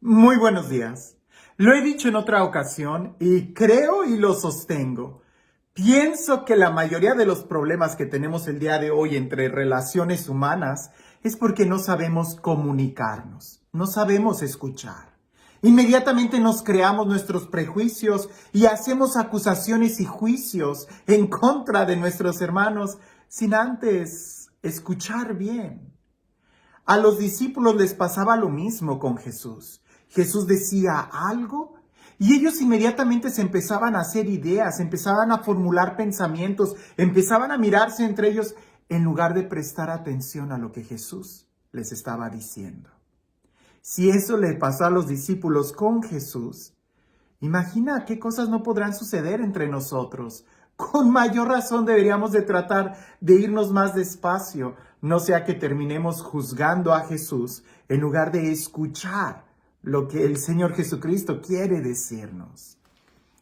Muy buenos días. Lo he dicho en otra ocasión y creo y lo sostengo. Pienso que la mayoría de los problemas que tenemos el día de hoy entre relaciones humanas es porque no sabemos comunicarnos, no sabemos escuchar. Inmediatamente nos creamos nuestros prejuicios y hacemos acusaciones y juicios en contra de nuestros hermanos sin antes escuchar bien. A los discípulos les pasaba lo mismo con Jesús. Jesús decía algo y ellos inmediatamente se empezaban a hacer ideas, empezaban a formular pensamientos, empezaban a mirarse entre ellos en lugar de prestar atención a lo que Jesús les estaba diciendo. Si eso le pasó a los discípulos con Jesús, imagina qué cosas no podrán suceder entre nosotros. Con mayor razón deberíamos de tratar de irnos más despacio, no sea que terminemos juzgando a Jesús en lugar de escuchar lo que el Señor Jesucristo quiere decirnos.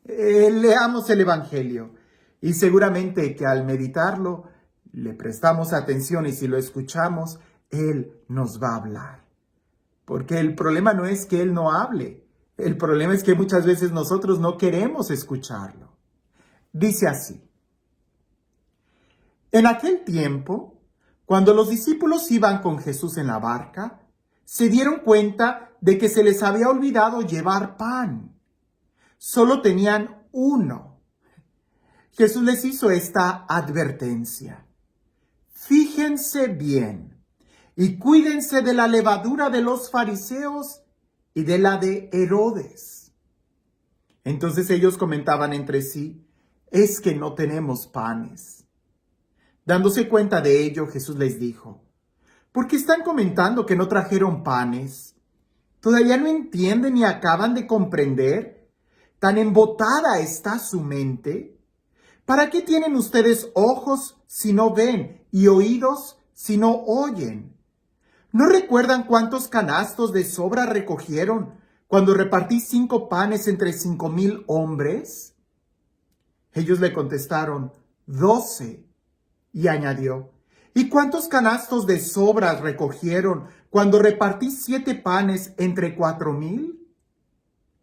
Leamos el Evangelio y seguramente que al meditarlo le prestamos atención y si lo escuchamos, Él nos va a hablar. Porque el problema no es que Él no hable, el problema es que muchas veces nosotros no queremos escucharlo. Dice así: en aquel tiempo, cuando los discípulos iban con Jesús en la barca, se dieron cuenta de que se les había olvidado llevar pan. Solo tenían uno. Jesús les hizo esta advertencia: fíjense bien y cuídense de la levadura de los fariseos y de la de Herodes. Entonces ellos comentaban entre sí: es que no tenemos panes. Dándose cuenta de ello, Jesús les dijo: ¿por qué están comentando que no trajeron panes? ¿Todavía no entienden ni acaban de comprender? ¿Tan embotada está su mente? ¿Para qué tienen ustedes ojos si no ven y oídos si no oyen? ¿No recuerdan cuántos canastos de sobra recogieron cuando repartí 5 panes entre 5,000 hombres? Ellos le contestaron: 12. Y añadió: ¿y cuántos canastos de sobras recogieron cuando repartí 7 panes entre 4,000?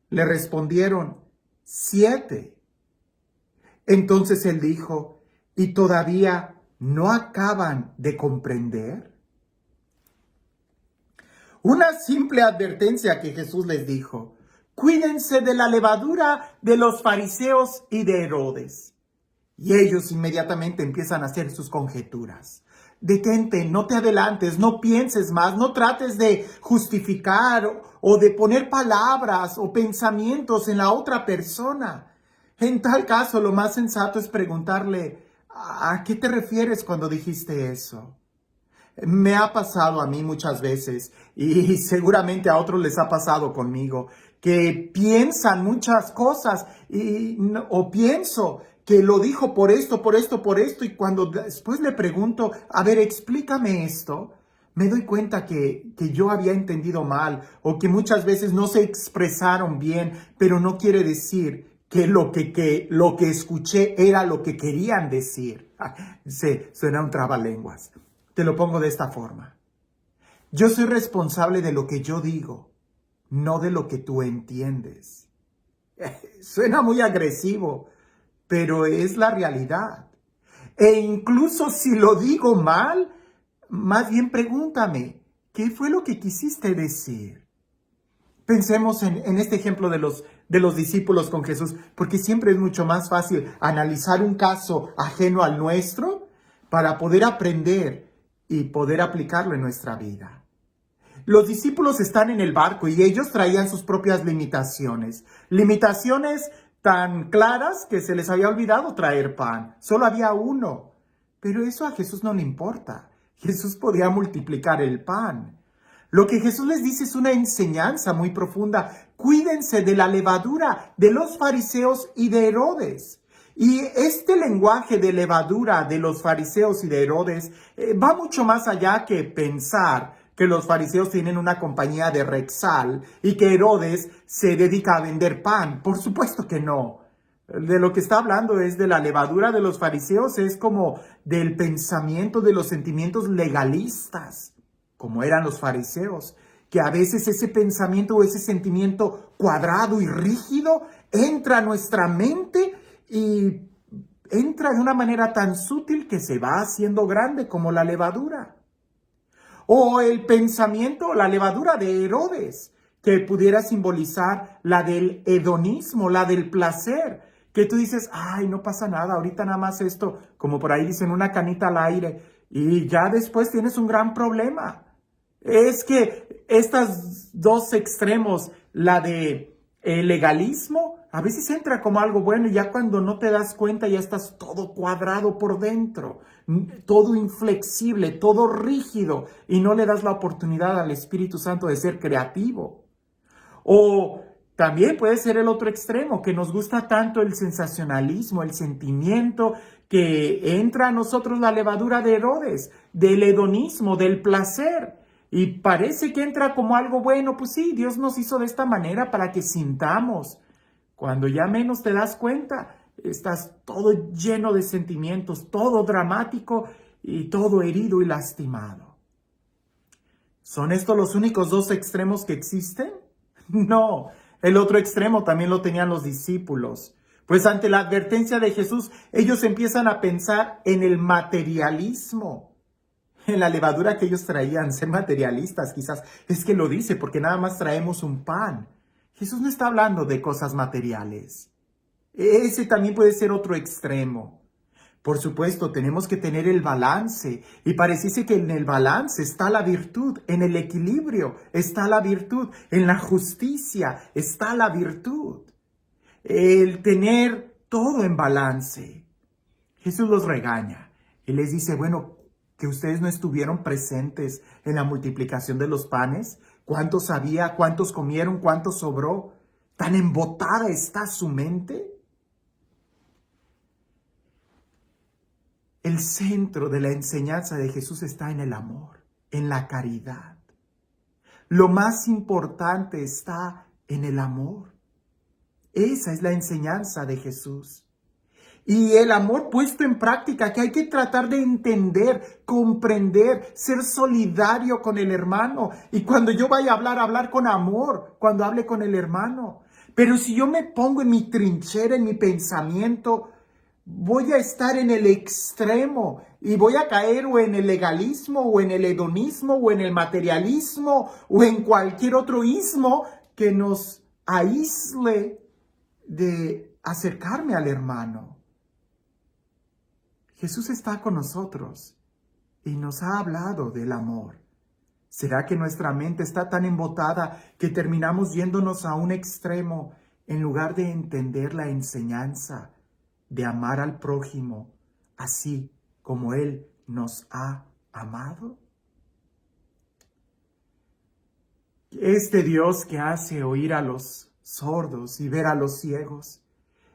Le respondieron: 7. Entonces él dijo: ¿y todavía no acaban de comprender? Una simple advertencia que Jesús les dijo: cuídense de la levadura de los fariseos y de Herodes. Y ellos inmediatamente empiezan a hacer sus conjeturas. Detente, no te adelantes, no pienses más, no trates de justificar o de poner palabras o pensamientos en la otra persona. En tal caso, lo más sensato es preguntarle: ¿a qué te refieres cuando dijiste eso? Me ha pasado a mí muchas veces y seguramente a otros les ha pasado conmigo, que piensan muchas cosas o pienso que lo dijo por esto, por esto, por esto, y cuando después le pregunto: a ver, explícame esto, me doy cuenta que yo había entendido mal o que muchas veces no se expresaron bien, pero no quiere decir que lo que escuché era lo que querían decir. Sí, suena un trabalenguas. Te lo pongo de esta forma: yo soy responsable de lo que yo digo, no de lo que tú entiendes. Suena muy agresivo, pero es la realidad. E incluso si lo digo mal, más bien pregúntame: ¿qué fue lo que quisiste decir? Pensemos en este ejemplo de los discípulos con Jesús, porque siempre es mucho más fácil analizar un caso ajeno al nuestro para poder aprender y poder aplicarlo en nuestra vida. Los discípulos están en el barco y ellos traían sus propias limitaciones. Limitaciones tan claras que se les había olvidado traer pan. Solo había uno. Pero eso a Jesús no le importa. Jesús podía multiplicar el pan. Lo que Jesús les dice es una enseñanza muy profunda. Cuídense de la levadura de los fariseos y de Herodes. Y este lenguaje de levadura de los fariseos y de Herodes va mucho más allá que pensar que los fariseos tienen una compañía de Rexall y que Herodes se dedica a vender pan. Por supuesto que no. De lo que está hablando es de la levadura de los fariseos, es como del pensamiento, de los sentimientos legalistas, como eran los fariseos. que a veces ese pensamiento o ese sentimiento cuadrado y rígido entra a nuestra mente y entra de una manera tan sutil que se va haciendo grande como la levadura. O el pensamiento, la levadura de Herodes, que pudiera simbolizar la del hedonismo, la del placer, que tú dices, ay, no pasa nada, ahorita nada más esto, como por ahí dicen, una canita al aire, y ya después tienes un gran problema. Es que estos dos extremos, la de legalismo, a veces entra como algo bueno y ya cuando no te das cuenta ya estás todo cuadrado por dentro, todo inflexible, todo rígido y no le das la oportunidad al Espíritu Santo de ser creativo. O también puede ser el otro extremo, que nos gusta tanto el sensacionalismo, el sentimiento, que entra a nosotros la levadura de Herodes, del hedonismo, del placer. Y parece que entra como algo bueno, pues sí, Dios nos hizo de esta manera para que sintamos. Cuando ya menos te das cuenta, estás todo lleno de sentimientos, todo dramático y todo herido y lastimado. ¿Son estos los únicos dos extremos que existen? No, el otro extremo también lo tenían los discípulos. Pues ante la advertencia de Jesús, ellos empiezan a pensar en el materialismo, en la levadura que ellos traían, ser materialistas quizás. Es que lo dice porque nada más traemos un pan. Jesús no está hablando de cosas materiales. Ese también puede ser otro extremo. Por supuesto, tenemos que tener el balance y pareciese que en el balance está la virtud, en el equilibrio está la virtud, en la justicia está la virtud. El tener todo en balance. Jesús los regaña y les dice, bueno, que ustedes no estuvieron presentes en la multiplicación de los panes. ¿Cuántos había? ¿Cuántos comieron? ¿Cuánto sobró? ¿Tan embotada está su mente? El centro de la enseñanza de Jesús está en el amor, en la caridad. Lo más importante está en el amor. Esa es la enseñanza de Jesús. Y el amor puesto en práctica, que hay que tratar de entender, comprender, ser solidario con el hermano. Y cuando yo vaya a hablar con amor, cuando hable con el hermano. Pero si yo me pongo en mi trinchera, en mi pensamiento, voy a estar en el extremo y voy a caer o en el legalismo, o en el hedonismo, o en el materialismo, o en cualquier otro ismo que nos aísle de acercarme al hermano. Jesús está con nosotros y nos ha hablado del amor. ¿Será que nuestra mente está tan embotada que terminamos yéndonos a un extremo en lugar de entender la enseñanza de amar al prójimo así como Él nos ha amado? Este Dios que hace oír a los sordos y ver a los ciegos,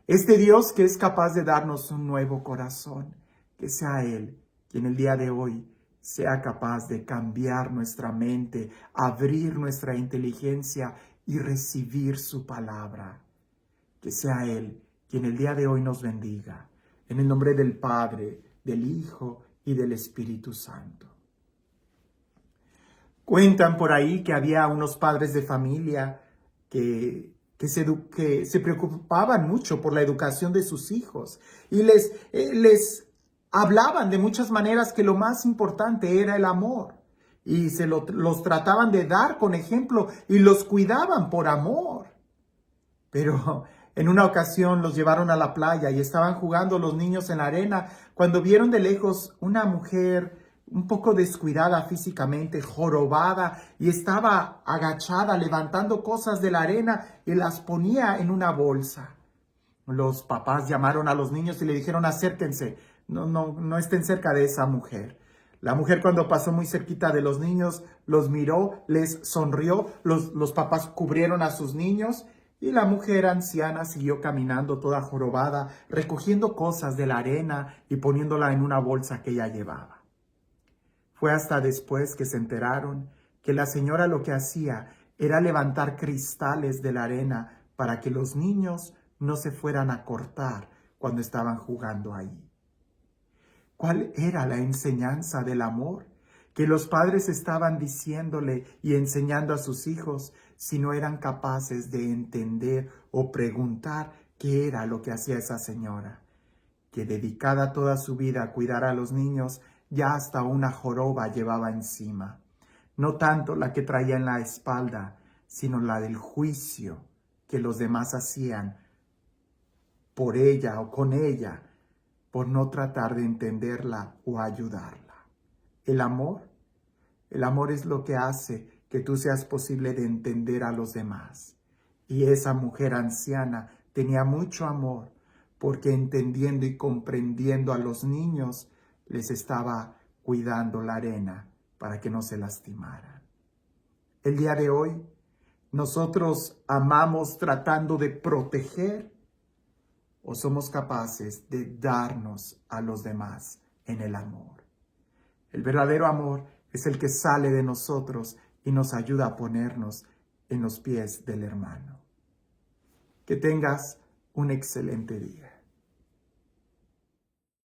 este Dios que es capaz de darnos un nuevo corazón, que sea Él quien el día de hoy sea capaz de cambiar nuestra mente, abrir nuestra inteligencia y recibir su palabra. Que sea Él quien el día de hoy nos bendiga. En el nombre del Padre, del Hijo y del Espíritu Santo. Cuentan por ahí que había unos padres de familia que se preocupaban mucho por la educación de sus hijos y les hablaban de muchas maneras que lo más importante era el amor y los trataban de dar con ejemplo y los cuidaban por amor. Pero en una ocasión los llevaron a la playa y estaban jugando los niños en la arena cuando vieron de lejos una mujer un poco descuidada físicamente, jorobada, y estaba agachada levantando cosas de la arena y las ponía en una bolsa. Los papás llamaron a los niños y le dijeron, acérquense, no estén cerca de esa mujer. La mujer, cuando pasó muy cerquita de los niños, los miró, les sonrió, los papás cubrieron a sus niños y la mujer anciana siguió caminando toda jorobada, recogiendo cosas de la arena y poniéndola en una bolsa que ella llevaba. Fue hasta después que se enteraron que la señora lo que hacía era levantar cristales de la arena para que los niños no se fueran a cortar cuando estaban jugando ahí. ¿Cuál era la enseñanza del amor? que los padres estaban diciéndole y enseñando a sus hijos si no eran capaces de entender o preguntar qué era lo que hacía esa señora, que dedicada toda su vida a cuidar a los niños, ya hasta una joroba llevaba encima. No tanto la que traía en la espalda, sino la del juicio que los demás hacían por ella o con ella, por no tratar de entenderla o ayudarla. El amor es lo que hace que tú seas posible de entender a los demás. Y esa mujer anciana tenía mucho amor, porque entendiendo y comprendiendo a los niños, les estaba cuidando la arena para que no se lastimaran. El día de hoy, nosotros amamos tratando de proteger o somos capaces de darnos a los demás en el amor. El verdadero amor es el que sale de nosotros y nos ayuda a ponernos en los pies del hermano. Que tengas un excelente día.